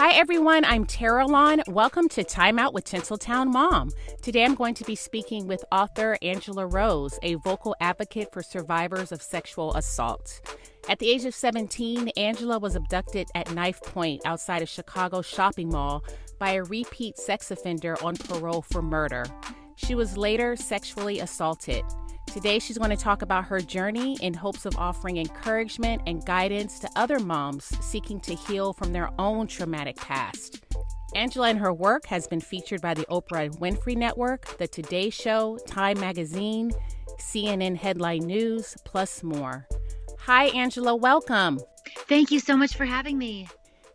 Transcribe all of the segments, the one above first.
Hi, everyone. I'm Tara Lon. Welcome to Time Out with Tinseltown Mom. Today, I'm going to be speaking with author Angela Rose, a vocal advocate for survivors of sexual assault. At the age of 17, Angela was abducted at knifepoint outside a Chicago shopping mall by a repeat sex offender on parole for murder. She was later sexually assaulted. Today, she's going to talk about her journey in hopes of offering encouragement and guidance to other moms seeking to heal from their own traumatic past. Angela and her work has been featured by the Oprah Winfrey Network, The Today Show, Time Magazine, CNN Headline News, plus more. Hi, Angela. Welcome. Thank you so much for having me.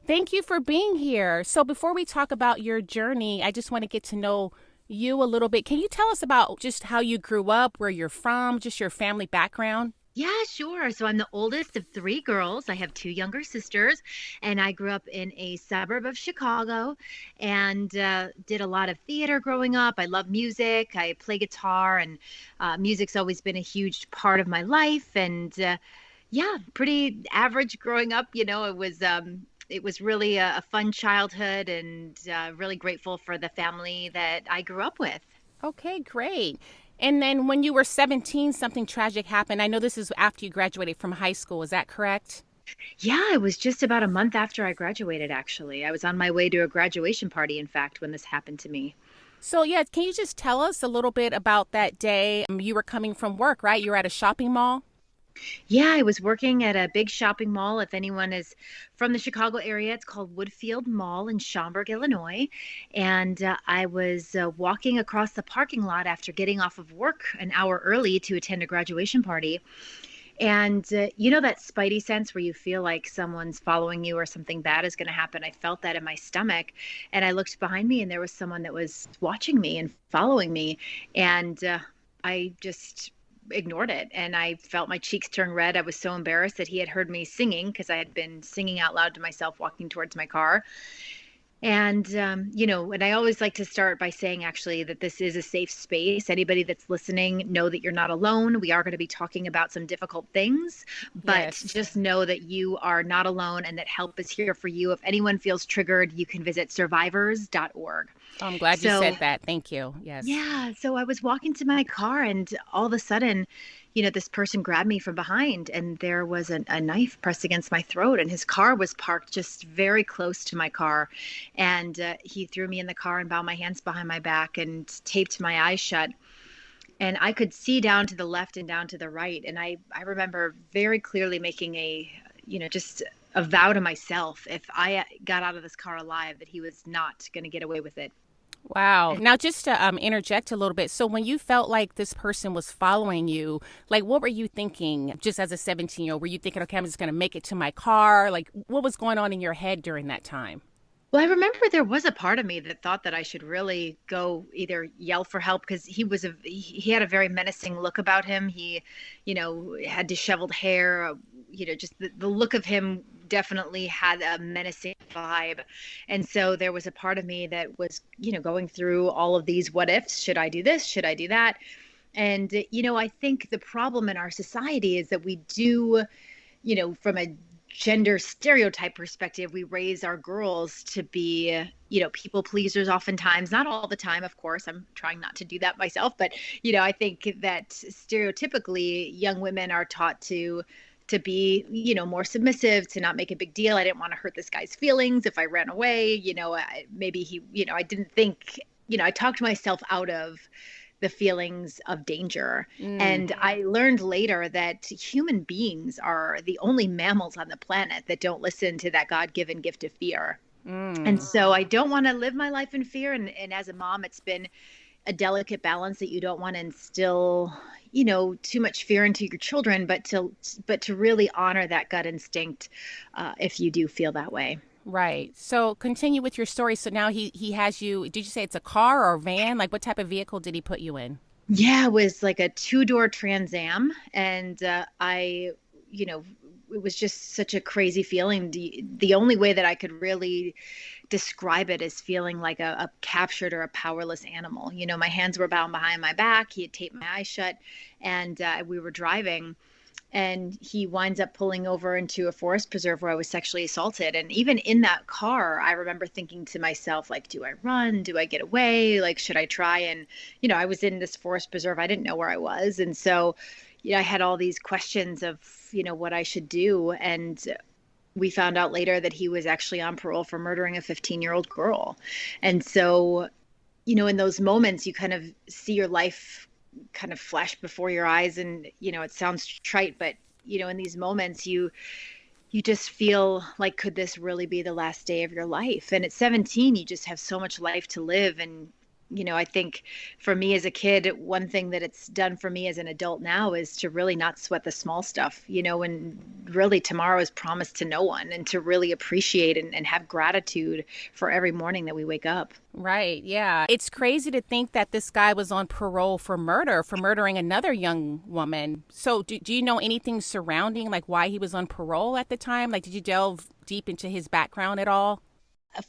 Thank you for being here. So before we talk about your journey, I just want to get to know you a little bit. Can you tell us about just how you grew up, where you're from, just your family background? Yeah, sure. So I'm the oldest of three girls. I have two younger sisters, and I grew up in a suburb of Chicago and did a lot of theater growing up. I love music. I play guitar, and music's always been a huge part of my life. And yeah, pretty average growing up. It was really a fun childhood, and really grateful for the family that I grew up with. Okay, great. And then when you were 17, something tragic happened. I know this is after you graduated from high school. Is that correct? Yeah, it was just about a month after I graduated, actually. I was on my way to a graduation party, in fact, when this happened to me. So, yeah, can you just tell us a little bit about that day? You were coming from work, right? You were at a shopping mall? Yeah, I was working at a big shopping mall. If anyone is from the Chicago area, it's called Woodfield Mall in Schaumburg, Illinois. And I was walking across the parking lot after getting off of work an hour early to attend a graduation party. And you know that spidey sense where you feel like someone's following you or something bad is going to happen? I felt that in my stomach. And I looked behind me and there was someone that was watching me and following me. And I just ignored it, and I felt my cheeks turn red. I was so embarrassed that he had heard me singing, because I had been singing out loud to myself walking towards my car. And and I always like to start by saying, actually, that this is a safe space. Anybody that's listening, know that you're not alone. We are going to be talking about some difficult things, but Yes. just know that you are not alone and that help is here for you. If anyone feels triggered, you can visit survivors.org. Oh, I'm glad you said that. Thank you. Yes. Yeah, so I was walking to my car, and all of a sudden, this person grabbed me from behind, and there was a knife pressed against my throat, and his car was parked just very close to my car. And he threw me in the car and bound my hands behind my back and taped my eyes shut. And I could see down to the left and down to the right. And I remember very clearly making just a vow to myself, if I got out of this car alive, that he was not going to get away with it. Wow. Now, just to interject a little bit. So when you felt like this person was following you, like, what were you thinking just as a 17-year-old? Were you thinking, okay, I'm just going to make it to my car? Like, what was going on in your head during that time? Well, I remember there was a part of me that thought that I should really go either yell for help, because he had a very menacing look about him. He, had disheveled hair, just the look of him definitely had a menacing vibe. And so there was a part of me that was, going through all of these what ifs. Should I do this? Should I do that? And, I think the problem in our society is that we do, from a gender stereotype perspective, we raise our girls to be, people pleasers oftentimes, not all the time, of course. I'm trying not to do that myself, but, I think that stereotypically young women are taught to be, more submissive, to not make a big deal. I didn't want to hurt this guy's feelings if I ran away, maybe he, I didn't think, I talked myself out of the feelings of danger. And I learned later that human beings are the only mammals on the planet that don't listen to that God-given gift of fear. And so I don't want to live my life in fear. And as a mom, it's been a delicate balance that you don't want to instill, too much fear into your children, but to really honor that gut instinct if you do feel that way. Right. So continue with your story. So now he has you, did you say it's a car or a van? Like, what type of vehicle did he put you in? Yeah, it was like a 2-door Trans Am. And it was just such a crazy feeling. The only way that I could really describe it is feeling like a captured or a powerless animal. My hands were bound behind my back. He had taped my eyes shut, and we were driving. and he winds up pulling over into a forest preserve where I was sexually assaulted. And even in that car, I remember thinking to myself, like, do I run? Do I get away? Like, should I try? And, I was in this forest preserve. I didn't know where I was. And so, I had all these questions of, what I should do. And we found out later that he was actually on parole for murdering a 15-year-old girl. And so, in those moments, you kind of see your life kind of flash before your eyes. And, it sounds trite, but, in these moments, you just feel like, could this really be the last day of your life? And at 17, you just have so much life to live. And, I think for me as a kid, one thing that it's done for me as an adult now is to really not sweat the small stuff, and really tomorrow is promised to no one, and to really appreciate and have gratitude for every morning that we wake up. Right. Yeah. It's crazy to think that this guy was on parole for murdering another young woman. So do you know anything surrounding like why he was on parole at the time? Like, did you delve deep into his background at all?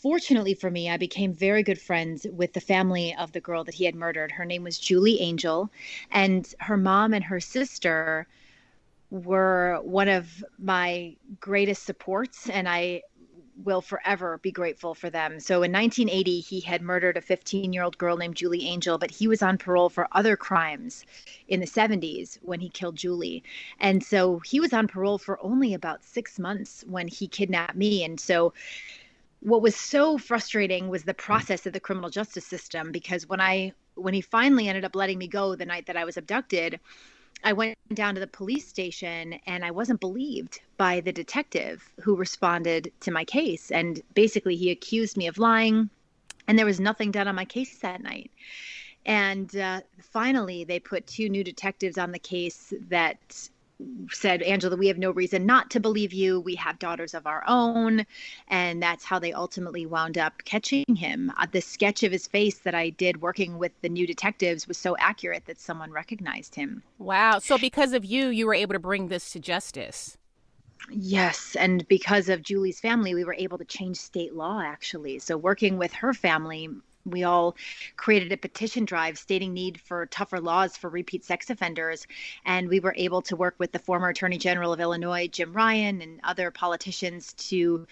Fortunately for me, I became very good friends with the family of the girl that he had murdered. Her name was Julie Angel, and her mom and her sister were one of my greatest supports, and I will forever be grateful for them. So in 1980, he had murdered a 15-year-old girl named Julie Angel, but he was on parole for other crimes in the 70s when he killed Julie. And so he was on parole for only about 6 months when he kidnapped me. And so what was so frustrating was the process of the criminal justice system, because when he finally ended up letting me go the night that I was abducted, I went down to the police station and I wasn't believed by the detective who responded to my case. And basically he accused me of lying, and there was nothing done on my case that night. And finally, they put 2 new detectives on the case that said, Angela, we have no reason not to believe you. We have daughters of our own. And that's how they ultimately wound up catching him. The sketch of his face that I did working with the new detectives was so accurate that someone recognized him. Wow. So because of you, you were able to bring this to justice. Yes. And because of Julie's family, we were able to change state law, actually. So working with her family, we all created a petition drive stating need for tougher laws for repeat sex offenders. And we were able to work with the former Attorney General of Illinois, Jim Ryan, and other politicians to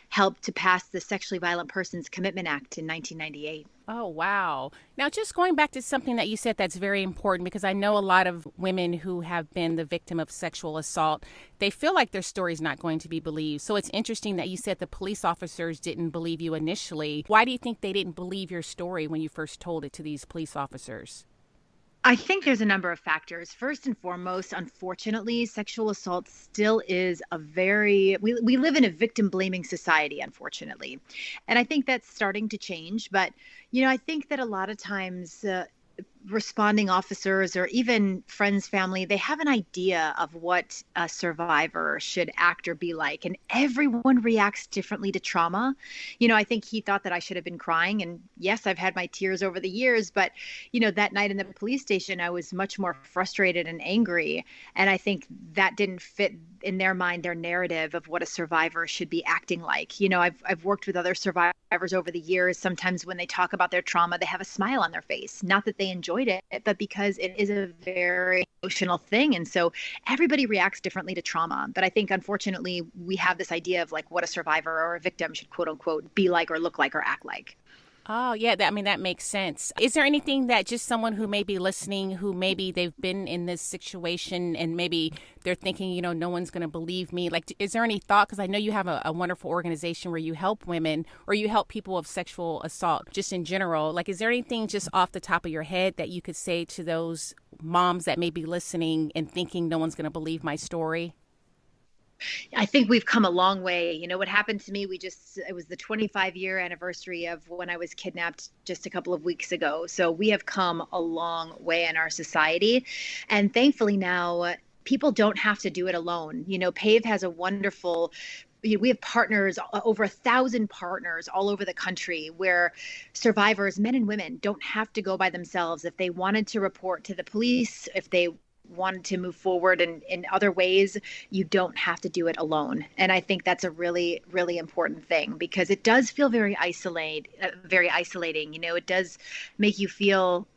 help to pass the Sexually Violent Persons Commitment Act in 1998. Oh, wow. Now, just going back to something that you said that's very important, because I know a lot of women who have been the victim of sexual assault, they feel like their story's not going to be believed. So it's interesting that you said the police officers didn't believe you initially. Why do you think they didn't believe your story when you first told it to these police officers? I think there's a number of factors. First and foremost, unfortunately, sexual assault still is we live in a victim blaming society, unfortunately. And I think that's starting to change. But, I think that a lot of times responding officers or even friends, family, they have an idea of what a survivor should act or be like. And everyone reacts differently to trauma. I think he thought that I should have been crying. And yes, I've had my tears over the years. But, that night in the police station, I was much more frustrated and angry. And I think that didn't fit in their mind, their narrative of what a survivor should be acting like. I've worked with other survivors over the years. Sometimes when they talk about their trauma, they have a smile on their face. Not that they enjoyed it, but because it is a very emotional thing. And so everybody reacts differently to trauma. But I think, unfortunately, we have this idea of like what a survivor or a victim should, quote unquote, be like or look like or act like. Oh, yeah. That makes sense. Is there anything that just someone who may be listening, who maybe they've been in this situation and maybe they're thinking, no one's going to believe me? Like, is there any thought? Because I know you have a wonderful organization where you help women or you help people of sexual assault just in general. Like, is there anything just off the top of your head that you could say to those moms that may be listening and thinking no one's going to believe my story? I think we've come a long way. What happened to me, it was the 25-year anniversary of when I was kidnapped just a couple of weeks ago. So we have come a long way in our society. And thankfully now people don't have to do it alone. Pave has a wonderful we have partners, over 1,000 partners all over the country where survivors, men and women, don't have to go by themselves. If they wanted to report to the police, if they wanted to move forward in other ways, you don't have to do it alone. And I think that's a really, really important thing, because it does feel very isolating. It does make you feel,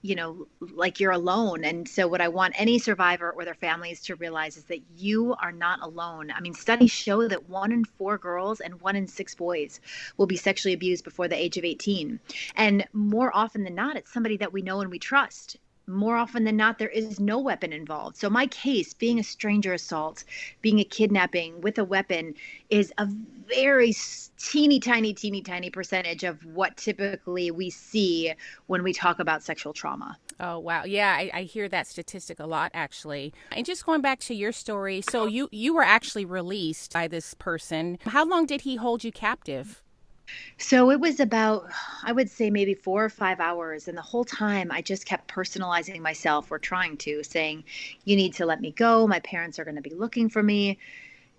like you're alone. And so what I want any survivor or their families to realize is that you are not alone. I mean, studies show that 1 in 4 girls and 1 in 6 boys will be sexually abused before the age of 18. And more often than not, it's somebody that we know and we trust. More often than not, there is no weapon involved. So my case, being a stranger assault, being a kidnapping with a weapon, is a very teeny tiny percentage of what typically we see when we talk about sexual trauma. Oh, wow. Yeah, I hear that statistic a lot, actually. And just going back to your story, so you were actually released by this person. How long did he hold you captive? So it was about, I would say, maybe 4 or 5 hours. And the whole time I just kept personalizing myself, or trying to, saying, you need to let me go. My parents are going to be looking for me.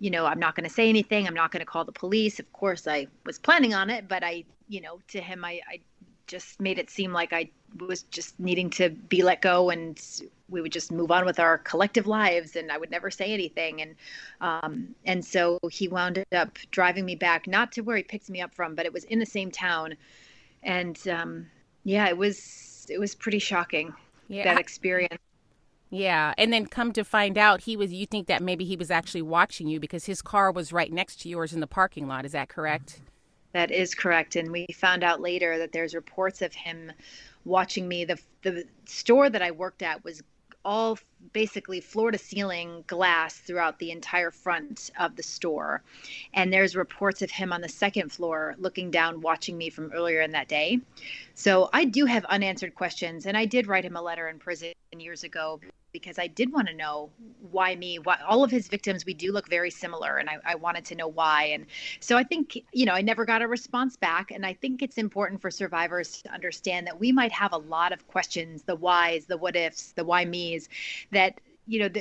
I'm not going to say anything. I'm not going to call the police. Of course, I was planning on it, but to him, I just made it seem like I was just needing to be let go, and we would just move on with our collective lives, and I would never say anything. And so he wound up driving me back, not to where he picked me up from, but it was in the same town. And yeah, it was pretty shocking, that experience. Yeah. And then come to find out, you think that maybe he was actually watching you because his car was right next to yours in the parking lot. Is that correct? That is correct. And we found out later that there's reports of him watching me. The store that I worked at was all basically floor to ceiling glass throughout the entire front of the store. And there's reports of him on the second floor looking down, watching me from earlier in that day. So I do have unanswered questions. And I did write him a letter in prison years ago, because I did want to know why me. Why all of his victims, we do look very similar, and I wanted to know why. And so I think, I never got a response back. And I think it's important for survivors to understand that we might have a lot of questions, the whys, the what ifs, the why me's, that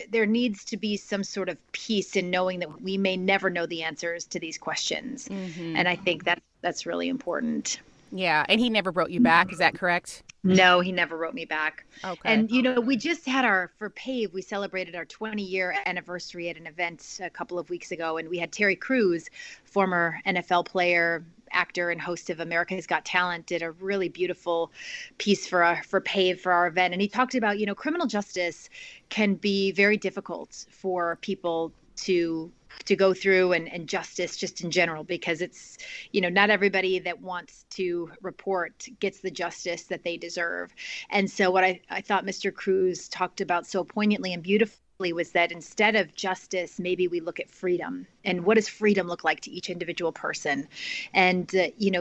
there needs to be some sort of peace in knowing that we may never know the answers to these questions. Mm-hmm. And I think that's really important. Yeah. And he never wrote you back. Is that correct? No, he never wrote me back. Okay. And, we just had for Pave, we celebrated our 20-year anniversary at an event a couple of weeks ago. And we had Terry Crews, former NFL player, actor, and host of America's Got Talent, did a really beautiful piece for Pave for our event. And he talked about, criminal justice can be very difficult for people to go through, and justice just in general, because it's, not everybody that wants to report gets the justice that they deserve. And so what I thought Mr. Cruz talked about so poignantly and beautifully was that instead of justice, maybe we look at freedom, and what does freedom look like to each individual person? And,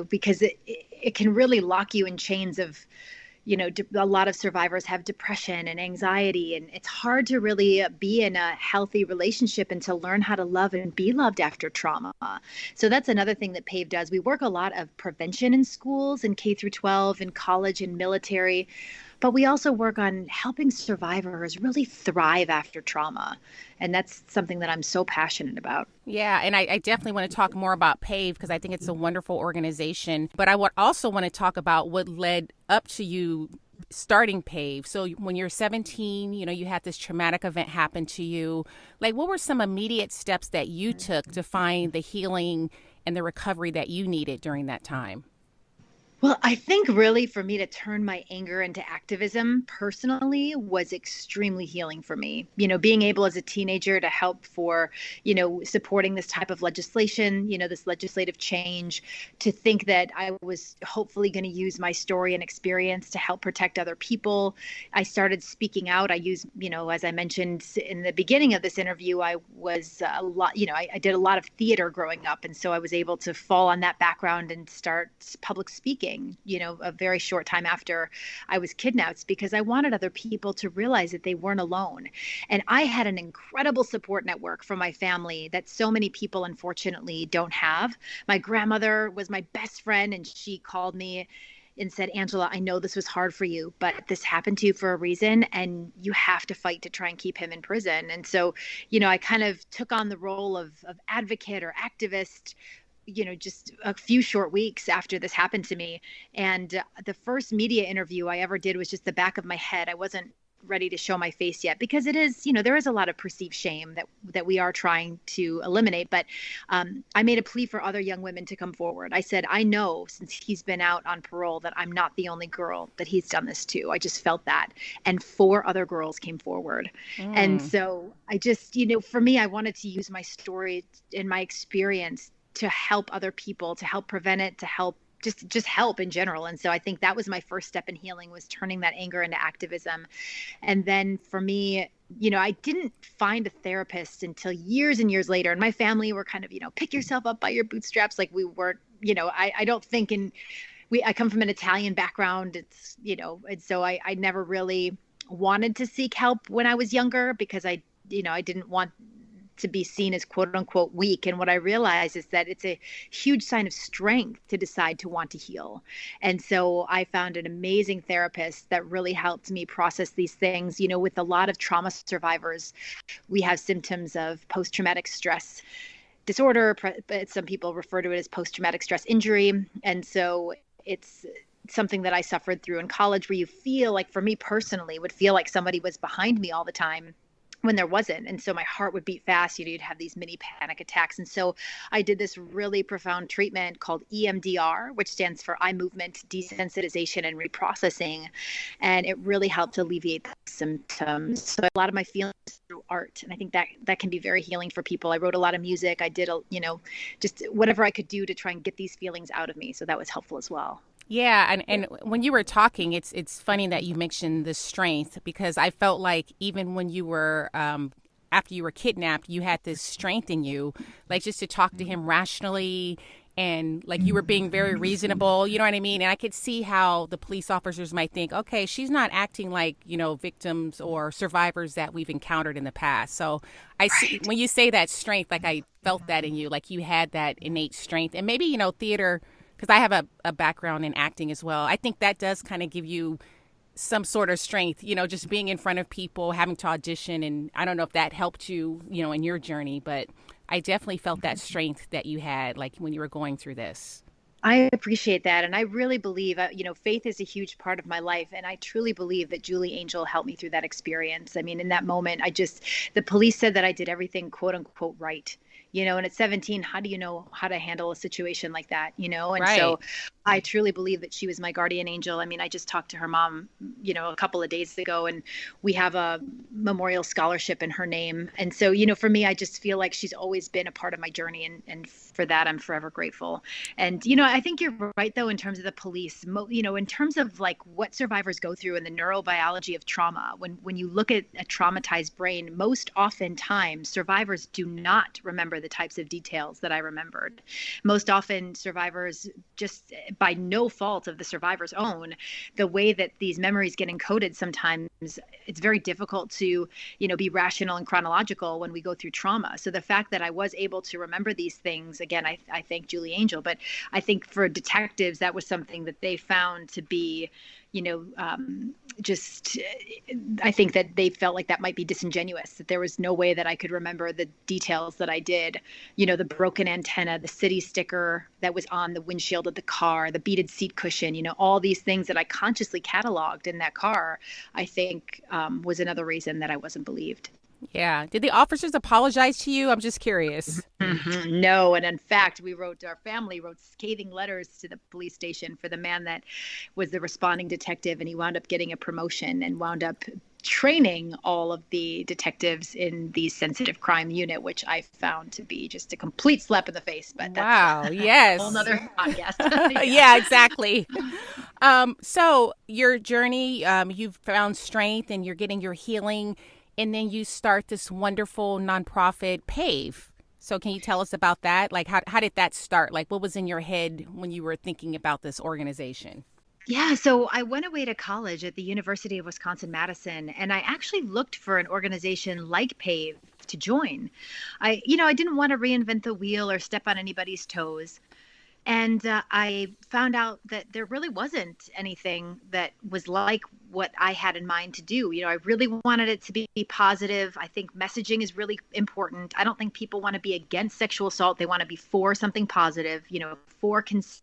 because it can really lock you in chains of, a lot of survivors have depression and anxiety, and it's hard to really be in a healthy relationship and to learn how to love and be loved after trauma. So that's another thing that Pave does. We work a lot of prevention in schools, in K through 12, in college, and military, but we also work on helping survivors really thrive after trauma. And that's something that I'm so passionate about. Yeah, and I definitely want to talk more about Pave, because I think it's a wonderful organization. But I would also want to talk about what led up to you starting Pave. So when you're 17, you had this traumatic event happen to you. Like, what were some immediate steps that you took to find the healing and the recovery that you needed during that time? Well, I think really for me to turn my anger into activism personally was extremely healing for me. Being able as a teenager to help for, supporting this type of legislation, this legislative change, to think that I was hopefully going to use my story and experience to help protect other people. I started speaking out. I use, as I mentioned in the beginning of this interview, I was a lot, I did a lot of theater growing up. And so I was able to fall on that background and start public speaking, a very short time after I was kidnapped, because I wanted other people to realize that they weren't alone. And I had an incredible support network from my family that so many people unfortunately don't have. My grandmother was my best friend, and she called me and said, Angela, I know this was hard for you, but this happened to you for a reason, and you have to fight to try and keep him in prison. And so, I kind of took on the role of advocate or activist, just a few short weeks after this happened to me. And the first media interview I ever did was just the back of my head. I wasn't ready to show my face yet, because it is, there is a lot of perceived shame that we are trying to eliminate. But I made a plea for other young women to come forward. I said, I know since he's been out on parole that I'm not the only girl that he's done this to. I just felt that. And 4 other girls came forward. And so I just, for me, I wanted to use my story and my experience to help other people, to help prevent it, to help just help in general. And so I think that was my first step in healing, was turning that anger into activism. And then for me, I didn't find a therapist until years and years later. And my family were kind of, pick yourself up by your bootstraps. Like we weren't, I don't think I come from an Italian background. It's, and so I never really wanted to seek help when I was younger, because I didn't want to be seen as quote unquote weak. And what I realized is that it's a huge sign of strength to decide to want to heal. And so I found an amazing therapist that really helped me process these things. With a lot of trauma survivors, we have symptoms of post-traumatic stress disorder, but some people refer to it as post-traumatic stress injury. And so it's something that I suffered through in college, where you feel like, for me personally, would feel like somebody was behind me all the time when there wasn't. And so my heart would beat fast. You'd have these mini panic attacks. And so I did this really profound treatment called EMDR, which stands for eye movement desensitization and reprocessing. And it really helped alleviate the symptoms. So a lot of my feelings through art. And I think that can be very healing for people. I wrote a lot of music. I did, just whatever I could do to try and get these feelings out of me. So that was helpful as well. Yeah, and when you were talking, it's funny that you mentioned the strength, because I felt like even when you were after you were kidnapped, you had this strength in you, like just to talk to him rationally, and like you were being very reasonable, you know what I mean? And I could see how the police officers might think, okay, she's not acting like, victims or survivors that we've encountered in the past. So I see, when you say that strength, like I felt that in you, like you had that innate strength. And maybe, theater, because I have a background in acting as well, I think that does kind of give you some sort of strength, just being in front of people, having to audition. And I don't know if that helped you, in your journey, but I definitely felt that strength that you had, like when you were going through this. I appreciate that. And I really believe, faith is a huge part of my life. And I truly believe that Julie Angel helped me through that experience. I mean, in that moment, the police said that I did everything, quote unquote, right. And at 17, how do you know how to handle a situation like that? And right. So I truly believe that she was my guardian angel. I mean, I just talked to her mom, a couple of days ago, and we have a memorial scholarship in her name. And so, for me, I just feel like she's always been a part of my journey. And for that, I'm forever grateful. And, I think you're right, though, in terms of the police, in terms of like what survivors go through and the neurobiology of trauma. When you look at a traumatized brain, most oftentimes survivors do not remember the types of details that I remembered. Most often survivors, just by no fault of the survivor's own, the way that these memories get encoded, sometimes it's very difficult to, be rational and chronological when we go through trauma. So the fact that I was able to remember these things, again, I thank Julie Angel, but I think for detectives, that was something that they found to be, I think that they felt like that might be disingenuous, that there was no way that I could remember the details that I did, the broken antenna, the city sticker that was on the windshield of the car, the beaded seat cushion, all these things that I consciously cataloged in that car, I think was another reason that I wasn't believed. Yeah. Did the officers apologize to you? I'm just curious. Mm-hmm. No. And in fact, our family wrote scathing letters to the police station for the man that was the responding detective. And he wound up getting a promotion and wound up training all of the detectives in the sensitive crime unit, which I found to be just a complete slap in the face. But that's wow. Yes. a whole nother podcast. Yeah, exactly. So your journey, you've found strength and you're getting your healing. And then you start this wonderful nonprofit, Pave. So can you tell us about that? Like, how did that start? Like, what was in your head when you were thinking about this organization? Yeah, so I went away to college at the University of Wisconsin-Madison, and I actually looked for an organization like Pave to join. I didn't want to reinvent the wheel or step on anybody's toes. And I found out that there really wasn't anything that was like what I had in mind to do. I really wanted it to be positive. I think messaging is really important. I don't think people want to be against sexual assault. They want to be for something positive, for consent,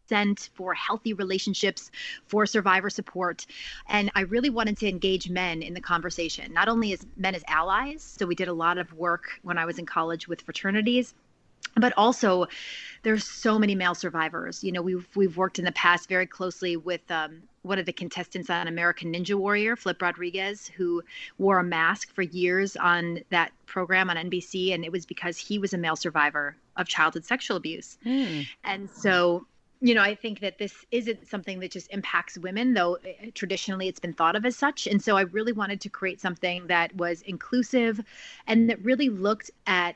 consent, for healthy relationships, for survivor support. And I really wanted to engage men in the conversation, not only as men as allies. So we did a lot of work when I was in college with fraternities, but also there's so many male survivors. We've worked in the past very closely with one of the contestants on American Ninja Warrior, Flip Rodriguez, who wore a mask for years on that program on NBC. And it was because he was a male survivor of childhood sexual abuse. And so, I think that this isn't something that just impacts women, though traditionally it's been thought of as such. And so I really wanted to create something that was inclusive and that really looked at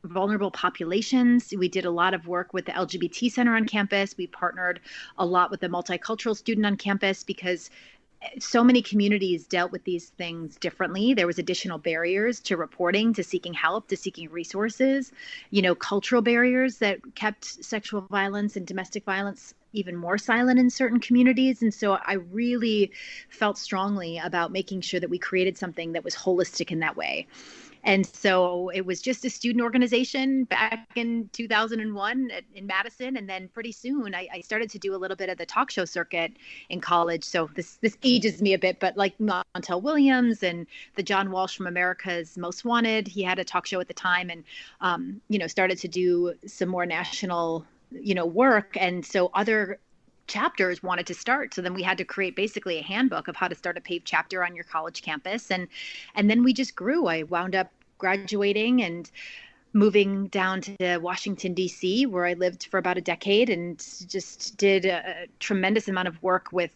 vulnerable populations. We did a lot of work with the LGBT Center on campus. We partnered a lot with the multicultural student on campus because so many communities dealt with these things differently. There was additional barriers to reporting, to seeking help, to seeking resources, cultural barriers that kept sexual violence and domestic violence even more silent in certain communities. And so I really felt strongly about making sure that we created something that was holistic in that way. And so it was just a student organization back in 2001 in Madison. And then pretty soon I started to do a little bit of the talk show circuit in college. So this ages me a bit, but like Montel Williams and the John Walsh from America's Most Wanted, he had a talk show at the time and, started to do some more national, work. And so other chapters wanted to start. So then we had to create basically a handbook of how to start a Pave chapter on your college campus. And then we just grew. I wound up graduating and moving down to Washington, D.C., where I lived for about a decade and just did a tremendous amount of work with,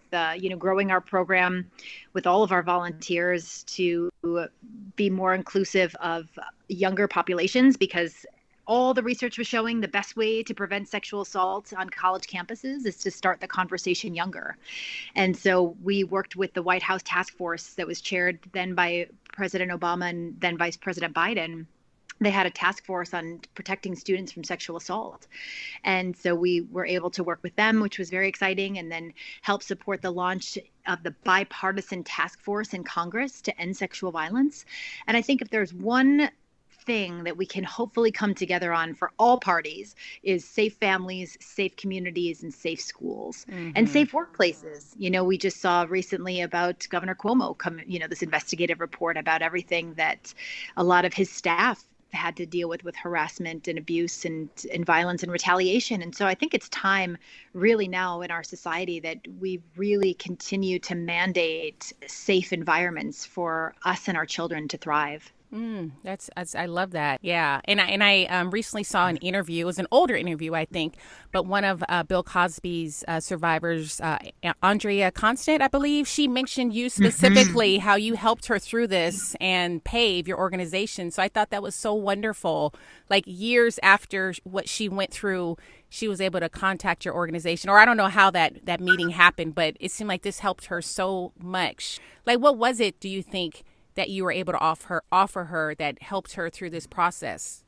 growing our program with all of our volunteers to be more inclusive of younger populations, because all the research was showing the best way to prevent sexual assault on college campuses is to start the conversation younger. And so we worked with the White House task force that was chaired then by President Obama and then Vice President Biden. They had a task force on protecting students from sexual assault. And so we were able to work with them, which was very exciting, and then help support the launch of the bipartisan task force in Congress to end sexual violence. And I think if there's one thing that we can hopefully come together on for all parties is safe families, safe communities, and safe schools, and safe workplaces. We just saw recently about Governor Cuomo this investigative report about everything that a lot of his staff had to deal with harassment and abuse and violence and retaliation. And so I think it's time really now in our society that we really continue to mandate safe environments for us and our children to thrive. That's I love that. Yeah. And I recently saw an interview. It was an older interview, I think, but one of Bill Cosby's survivors, Andrea Constant, I believe, she mentioned you specifically, how you helped her through this and Pave, your organization. So I thought that was so wonderful. Like years after what she went through, she was able to contact your organization, or I don't know how that meeting happened, but it seemed like this helped her so much. Like, what was it, do you think, that you were able to offer her that helped her through this process?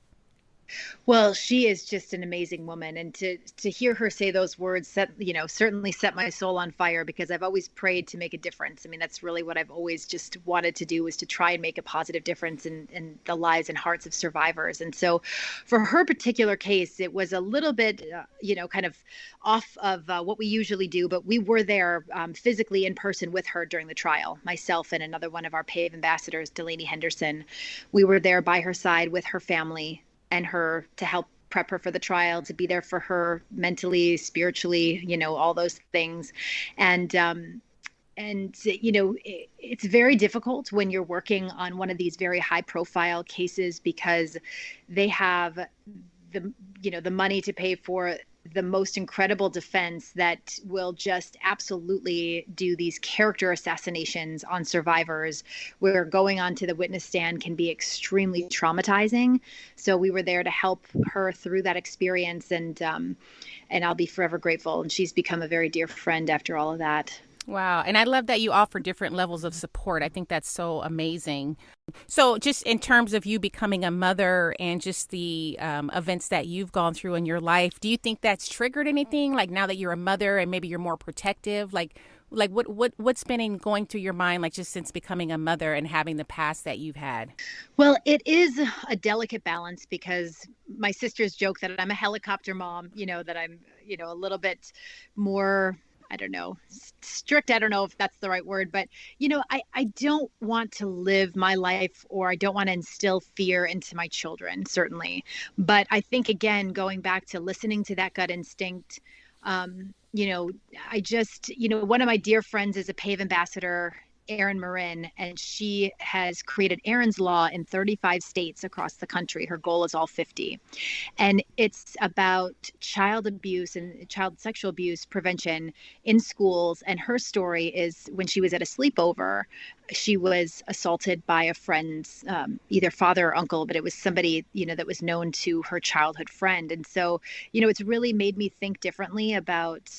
Well, she is just an amazing woman. And to hear her say those words certainly set my soul on fire, because I've always prayed to make a difference. I mean, that's really what I've always just wanted to do, is to try and make a positive difference in the lives and hearts of survivors. And so for her particular case, it was a little bit, kind of off of what we usually do, but we were there physically in person with her during the trial. Myself and another one of our Pave ambassadors, Delaney Henderson, we were there by her side with her family and her to help prep her for the trial, to be there for her mentally, spiritually, all those things. And it's very difficult when you're working on one of these very high profile cases, because they have the money to pay for the most incredible defense that will just absolutely do these character assassinations on survivors, where going onto the witness stand can be extremely traumatizing. So we were there to help her through that experience, and I'll be forever grateful. And she's become a very dear friend after all of that. Wow. And I love that you offer different levels of support. I think that's so amazing. So just in terms of you becoming a mother and just the events that you've gone through in your life, do you think that's triggered anything? Like now that you're a mother and maybe you're more protective, like Like what's been going through your mind, like just since becoming a mother and having the past that you've had? Well, it is a delicate balance because my sisters joke that I'm a helicopter mom, that I'm, a little bit more, I don't know, strict. I don't know if that's the right word, but, I don't want to live my life, or I don't want to instill fear into my children, certainly. But I think, again, going back to listening to that gut instinct, I just, one of my dear friends is a Pave ambassador, Erin Marin, and she has created Erin's Law in 35 states across the country. Her goal is all 50. And it's about child abuse and child sexual abuse prevention in schools. And her story is when she was at a sleepover, she was assaulted by a friend's either father or uncle, but it was somebody, that was known to her childhood friend. And so, it's really made me think differently about,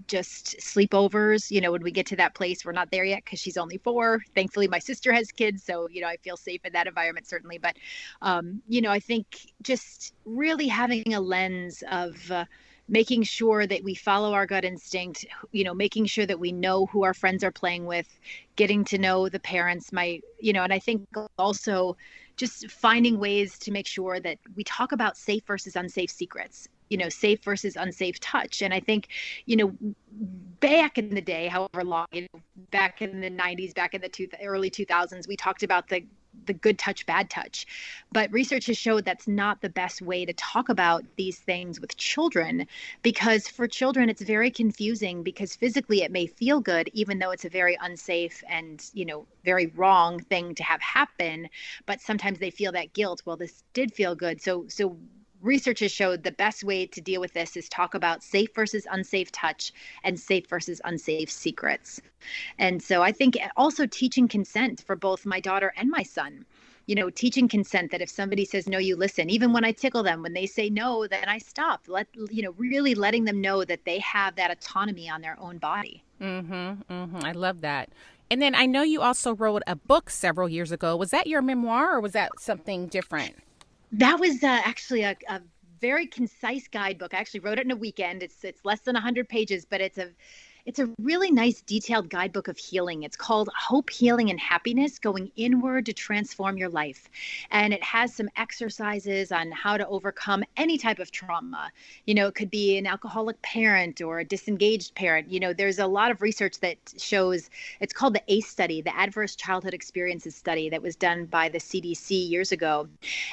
just sleepovers. When we get to that place, we're not there yet because she's only 4. Thankfully, my sister has kids. So, I feel safe in that environment, certainly. But, I think just really having a lens of making sure that we follow our gut instinct, making sure that we know who our friends are playing with, getting to know the parents, and I think also just finding ways to make sure that we talk about safe versus unsafe secrets, safe versus unsafe touch. And I think, back in the day, however long, back in the 90s, back in the early 2000s, we talked about the good touch, bad touch. But research has showed that's not the best way to talk about these things with children, because for children, it's very confusing because physically it may feel good, even though it's a very unsafe and, very wrong thing to have happen. But sometimes they feel that guilt. Well, this did feel good. So research has showed the best way to deal with this is talk about safe versus unsafe touch and safe versus unsafe secrets. And so I think also teaching consent for both my daughter and my son, teaching consent, that if somebody says no, you listen. Even when I tickle them, when they say no, then I stop. Really letting them know that they have that autonomy on their own body. I love that. And then I know you also wrote a book several years ago. Was that your memoir or was that something different? That was actually a very concise guidebook. I actually wrote it in a weekend. It's less than 100 pages, but it's a really nice detailed guidebook of healing. It's called Hope, Healing, and Happiness, Going Inward to Transform Your Life. And it has some exercises on how to overcome any type of trauma. It could be an alcoholic parent or a disengaged parent. There's a lot of research that shows, it's called the ACE study, the Adverse Childhood Experiences study, that was done by the CDC years ago.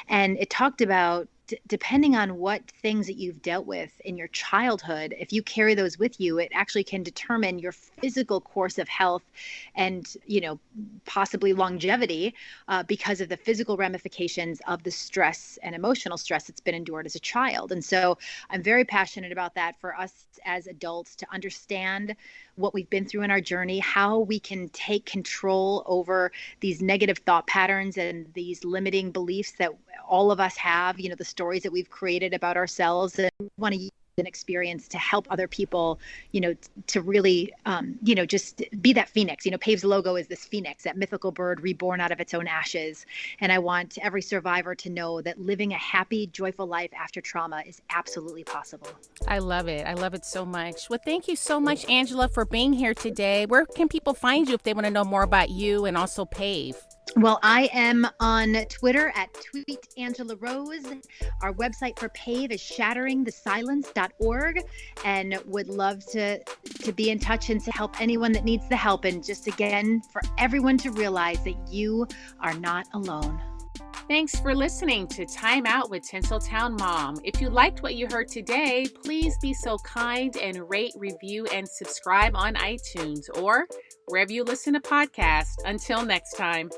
And it talked about, depending on what things that you've dealt with in your childhood, if you carry those with you, it actually can determine your physical course of health and, possibly longevity because of the physical ramifications of the stress and emotional stress that's been endured as a child. And so I'm very passionate about that for us as adults to understand what we've been through in our journey, how we can take control over these negative thought patterns and these limiting beliefs that all of us have, the stories that we've created about ourselves. And we want to use an experience to help other people, to really, just be that phoenix. Pave's logo is this phoenix, that mythical bird reborn out of its own ashes. And I want every survivor to know that living a happy, joyful life after trauma is absolutely possible. I love it. I love it so much. Well, thank you so much, Angela, for being here today. Where can people find you if they want to know more about you and also Pave? Well, I am on Twitter at @TweetAngelaRose. Our website for Pave is shatteringthesilence.org, and would love to be in touch and to help anyone that needs the help. And just again, for everyone to realize that you are not alone. Thanks for listening to Time Out with Tinseltown Mom. If you liked what you heard today, please be so kind and rate, review, and subscribe on iTunes or wherever you listen to podcasts. Until next time.